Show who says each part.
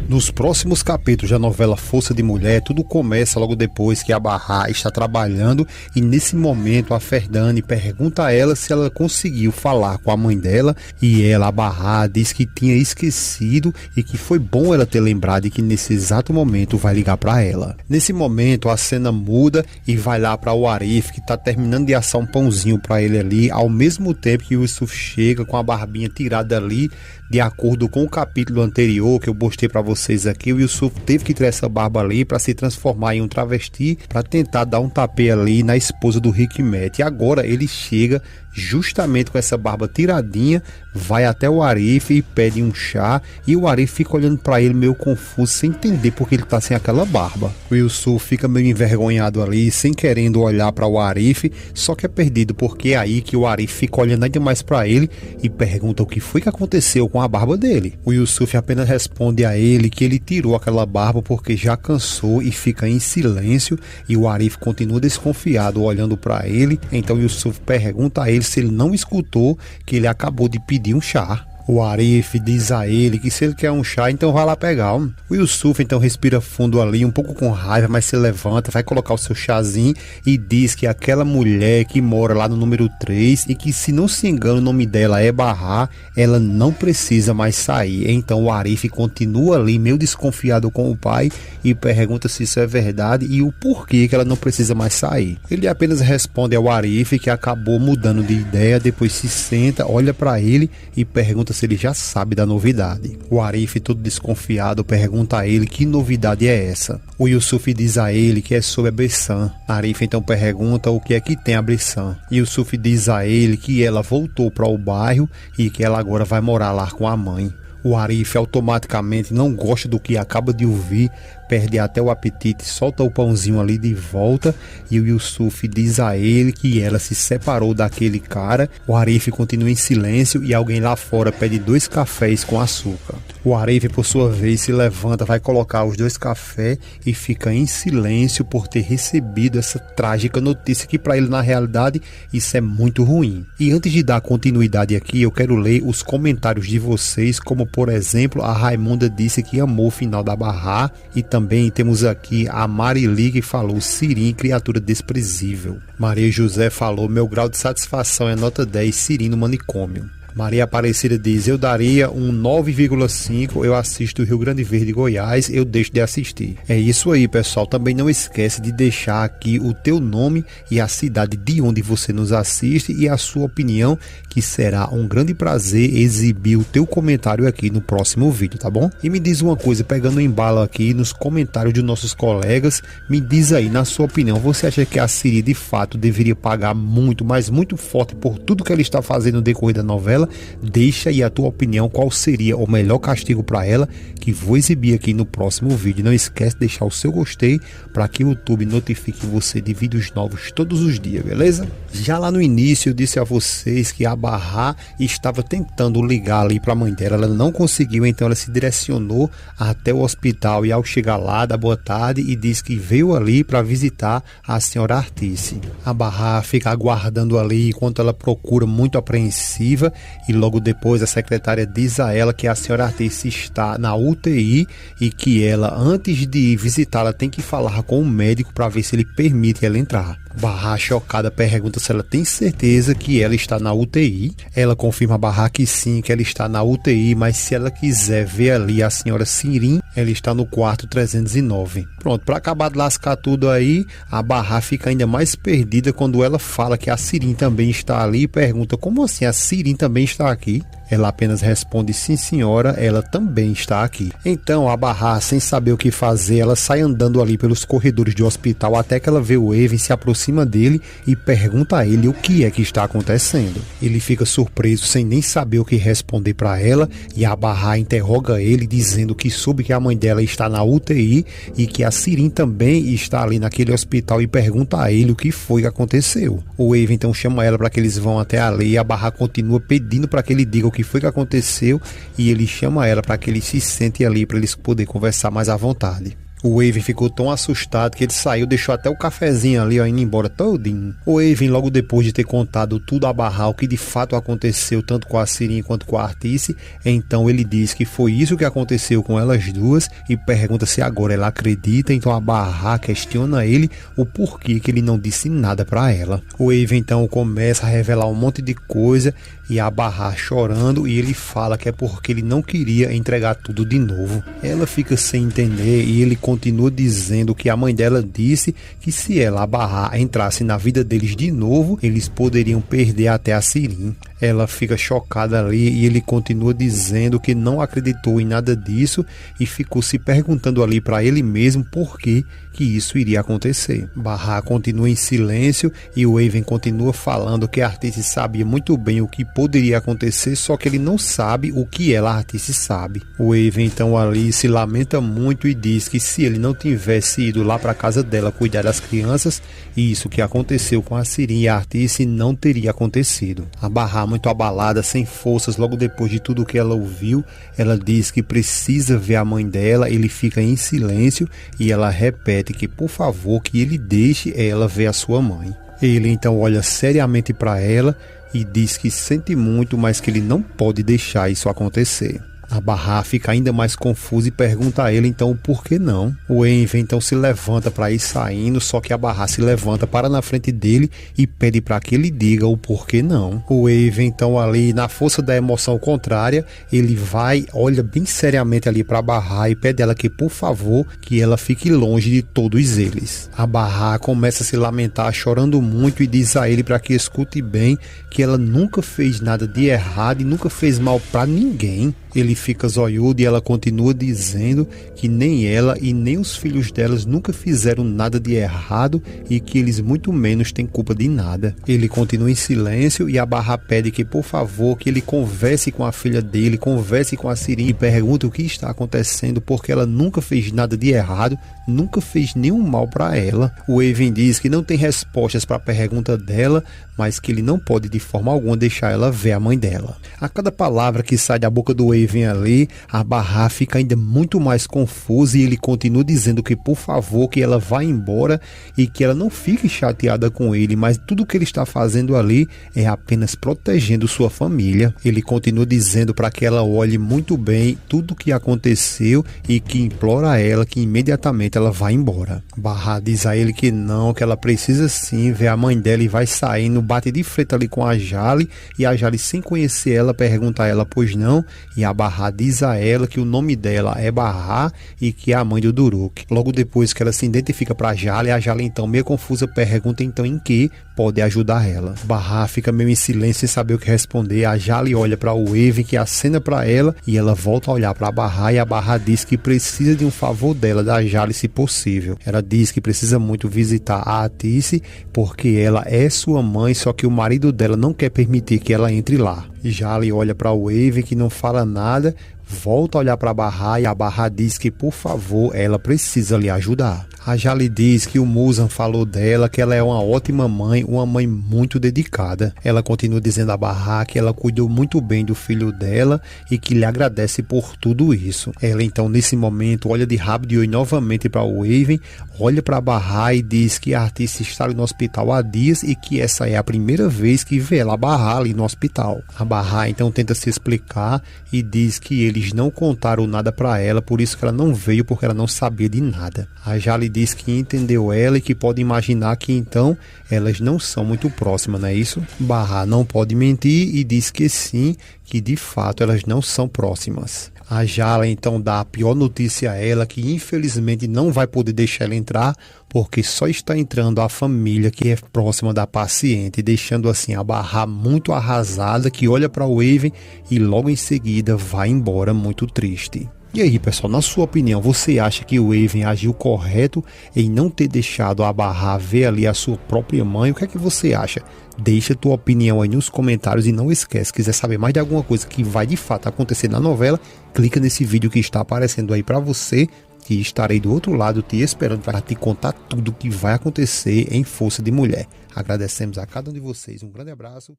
Speaker 1: Nos próximos capítulos da novela Força de Mulher, tudo começa logo depois que a Barra está trabalhando e nesse momento a Ferdane pergunta a ela se ela conseguiu falar com a mãe dela e ela, a Barra, diz que tinha esquecido e que foi bom ela ter lembrado e que nesse exato momento vai ligar para ela. Nesse momento a cena muda e vai lá para o Arif, que está terminando de assar um pãozinho para ele ali, ao mesmo tempo que o Yusuf chega com a barbinha tirada ali. De acordo com o capítulo anterior que eu postei para vocês aqui, o Yusuf teve que ter essa barba ali para se transformar em um travesti, para tentar dar um tapê ali na esposa do Hikmet. E agora ele chega justamente com essa barba tiradinha, vai até o Arif e pede um chá, e o Arif fica olhando para ele meio confuso, sem entender porque ele tá sem aquela barba. O Yusuf fica meio envergonhado ali, sem querendo olhar para o Arif, só que é perdido, porque é aí que o Arif fica olhando ainda mais para ele e pergunta o que foi que aconteceu com a barba dele. O Yusuf apenas responde a ele que ele tirou aquela barba porque já cansou e fica em silêncio, e o Arif continua desconfiado olhando para ele. Então o Yusuf pergunta a ele se ele não escutou que ele acabou de pedir um chá. O Arif diz a ele que se ele quer um chá, então vai lá pegar. O Yusuf então respira fundo ali, um pouco com raiva, mas se levanta, vai colocar o seu chazinho e diz que aquela mulher que mora lá no número 3 e que, se não se engano, o nome dela é Barra, ela não precisa mais sair. Então o Arif continua ali meio desconfiado com o pai e pergunta se isso é verdade e o porquê que ela não precisa mais sair. Ele apenas responde ao Arif que acabou mudando de ideia, depois se senta, olha para ele e pergunta se ele já sabe da novidade. O Arif, todo desconfiado, pergunta a ele que novidade é essa. O Yusuf diz a ele que é sobre a Bressan. Arif então pergunta o que é que tem a Bressan. Yusuf diz a ele que ela voltou para o bairro e que ela agora vai morar lá com a mãe. O Arif automaticamente não gosta do que acaba de ouvir, perde até o apetite, solta o pãozinho ali de volta e o Yusuf diz a ele que ela se separou daquele cara. O Arif continua em silêncio e alguém lá fora pede 2 cafés com açúcar. O Arif, por sua vez, se levanta, vai colocar os 2 cafés e fica em silêncio por ter recebido essa trágica notícia que para ele, na realidade, isso é muito ruim. E antes de dar continuidade aqui, eu quero ler os comentários de vocês, como por exemplo, a Raimunda disse que amou o final da Barra, e também temos aqui a Marili que falou: Sirim, criatura desprezível. Maria José falou: meu grau de satisfação é nota 10, Sirim no manicômio. Maria Aparecida diz: eu daria um 9,5, eu assisto Rio Grande Verde e Goiás, eu deixo de assistir. É isso aí, pessoal. Também não esquece de deixar aqui o teu nome e a cidade de onde você nos assiste e a sua opinião, que será um grande prazer exibir o teu comentário aqui no próximo vídeo, tá bom? E me diz uma coisa, pegando o embalo aqui nos comentários de nossos colegas, me diz aí, na sua opinião, você acha que a Siri de fato deveria pagar muito, mas muito forte por tudo que ela está fazendo no decorrer da novela? Deixa aí a tua opinião, qual seria o melhor castigo para ela, que vou exibir aqui no próximo vídeo. Não esquece de deixar o seu gostei para que o YouTube notifique você de vídeos novos todos os dias, beleza? Já lá no início eu disse a vocês que a Barra estava tentando ligar ali para a mãe dela, ela não conseguiu, então ela se direcionou até o hospital e ao chegar lá, dá boa tarde e diz que veio ali para visitar a senhora Artice. A Barra fica aguardando ali enquanto ela procura, muito apreensiva. E logo depois a secretária diz a ela que a senhora Artice está na UTI e que ela, antes de visitá-la, tem que falar com o médico para ver se ele permite ela entrar. Barra, chocada, pergunta se ela tem certeza que ela está na UTI. Ela confirma a Barra que sim, que ela está na UTI, mas se ela quiser ver ali a senhora Sirim, ela está no quarto 309. Pronto, para acabar de lascar tudo aí, a Barra fica ainda mais perdida quando ela fala que a Sirim também está ali e pergunta: como assim a Sirim também está aqui? Ela apenas responde: sim senhora, ela também está aqui. Então a Barra, sem saber o que fazer, ela sai andando ali pelos corredores do hospital até que ela vê o Even, se aproxima dele e pergunta a ele o que é que está acontecendo. Ele fica surpreso, sem nem saber o que responder para ela, e a Barra interroga ele dizendo que soube que a mãe dela está na UTI e que a Sirim também está ali naquele hospital, e pergunta a ele o que foi que aconteceu. O Even então chama ela para que eles vão até ali, e a Barra continua pedindo para que ele diga o que foi que aconteceu, e ele chama ela para que ele se sente ali para eles poderem conversar mais à vontade. O Evan ficou tão assustado que ele saiu, deixou até o cafezinho ali, ó, indo embora todinho. O Evan, logo depois de ter contado tudo a Barra, o que de fato aconteceu tanto com a Cirinha quanto com a Artice, então ele diz que foi isso que aconteceu com elas duas e pergunta se agora ela acredita. Então a Barra questiona ele o porquê que ele não disse nada pra ela. O Evan então começa a revelar um monte de coisa e a Barra chorando, e ele fala que é porque ele não queria entregar tudo de novo. Ela fica sem entender e ele continua dizendo que a mãe dela disse que se ela, a Barra, entrasse na vida deles de novo, eles poderiam perder até a Cirin. Ela fica chocada ali e ele continua dizendo que não acreditou em nada disso e ficou se perguntando ali para ele mesmo por que isso iria acontecer. Barra continua em silêncio e o Evan continua falando que a Artice sabia muito bem o que poderia acontecer, só que ele não sabe o que ela, a Artice, sabe. O Evan então ali se lamenta muito e diz que se ele não tivesse ido lá para casa dela cuidar das crianças, isso que aconteceu com a Cirin e a Artice não teria acontecido. A Barra, muito abalada, sem forças, logo depois de tudo que ela ouviu, ela diz que precisa ver a mãe dela. Ele fica em silêncio e ela repete que por favor que ele deixe ela ver a sua mãe. Ele então olha seriamente para ela e diz que sente muito, mas que ele não pode deixar isso acontecer. A Barra fica ainda mais confusa e pergunta a ele então o porquê não. O Evan então se levanta para ir saindo, só que a Barra se levanta, para na frente dele e pede para que ele diga o porquê não. O Evan então ali, na força da emoção contrária, ele vai, olha bem seriamente ali para a Barra e pede a ela que por favor que ela fique longe de todos eles. A Barra começa a se lamentar, chorando muito, e diz a ele para que escute bem que ela nunca fez nada de errado e nunca fez mal para ninguém. Ele fica zoiudo e ela continua dizendo que nem ela e nem os filhos delas nunca fizeram nada de errado e que eles muito menos têm culpa de nada. Ele continua em silêncio e a Barra pede que por favor que ele converse com a filha dele, converse com a Cirin e pergunte o que está acontecendo, porque ela nunca fez nada de errado, nunca fez nenhum mal para ela. O Evan diz que não tem respostas para a pergunta dela, mas que ele não pode de forma alguma deixar ela ver a mãe dela. A cada palavra que sai da boca do Evan ali, a Barra fica ainda muito mais confusa e ele continua dizendo que por favor que ela vá embora e que ela não fique chateada com ele, mas tudo que ele está fazendo ali é apenas protegendo sua família. Ele continua dizendo para que ela olhe muito bem tudo o que aconteceu e que implora a ela que imediatamente ela vá embora. Barra diz a ele que não, que ela precisa sim ver a mãe dela, e vai saindo, bate de frente ali com a Jale, e a Jale, sem conhecer ela, pergunta a ela pois não, e a Barra diz a ela que o nome dela é Barra e que é a mãe do Duruk. Logo depois que ela se identifica para a Jale então meio confusa pergunta então em que pode ajudar ela. Barra fica meio em silêncio sem saber o que responder. A Jale olha para o Evan, que acena para ela, e ela volta a olhar para a Barra, e a Barra diz que precisa de um favor dela, da Jale, se possível. Ela diz que precisa muito visitar a Artice porque ela é sua mãe, só que o marido dela não quer permitir que ela entre lá. Jale olha para o Evan, que não fala nada, volta a olhar para a Barra, e a Barra diz que por favor ela precisa lhe ajudar. A Jale diz que o Muzan falou dela, que ela é uma ótima mãe, uma mãe muito dedicada. Ela continua dizendo a Barra que ela cuidou muito bem do filho dela e que lhe agradece por tudo isso. Ela então nesse momento olha de rabo de olho novamente para o Evan, olha para a Barra e diz que a Artice está ali no hospital há dias e que essa é a primeira vez que vê ela, a Barra, ali no hospital. A Barra então tenta se explicar e diz que eles não contaram nada para ela, por isso que ela não veio, porque ela não sabia de nada. A Jale diz que entendeu ela e que pode imaginar que então elas não são muito próximas, não é isso? Barra não pode mentir e diz que sim, que de fato elas não são próximas. A Jale então dá a pior notícia a ela, que infelizmente não vai poder deixar ela entrar, porque só está entrando a família que é próxima da paciente, deixando assim a Barra muito arrasada, que olha para o Evan e logo em seguida vai embora muito triste. E aí, pessoal, na sua opinião, você acha que o Evan agiu correto em não ter deixado a Barra ver ali a sua própria mãe? O que é que você acha? Deixa a tua opinião aí nos comentários e não esquece, se quiser saber mais de alguma coisa que vai de fato acontecer na novela, clica nesse vídeo que está aparecendo aí para você, que estarei do outro lado te esperando para te contar tudo o que vai acontecer em Força de Mulher. Agradecemos a cada um de vocês, um grande abraço.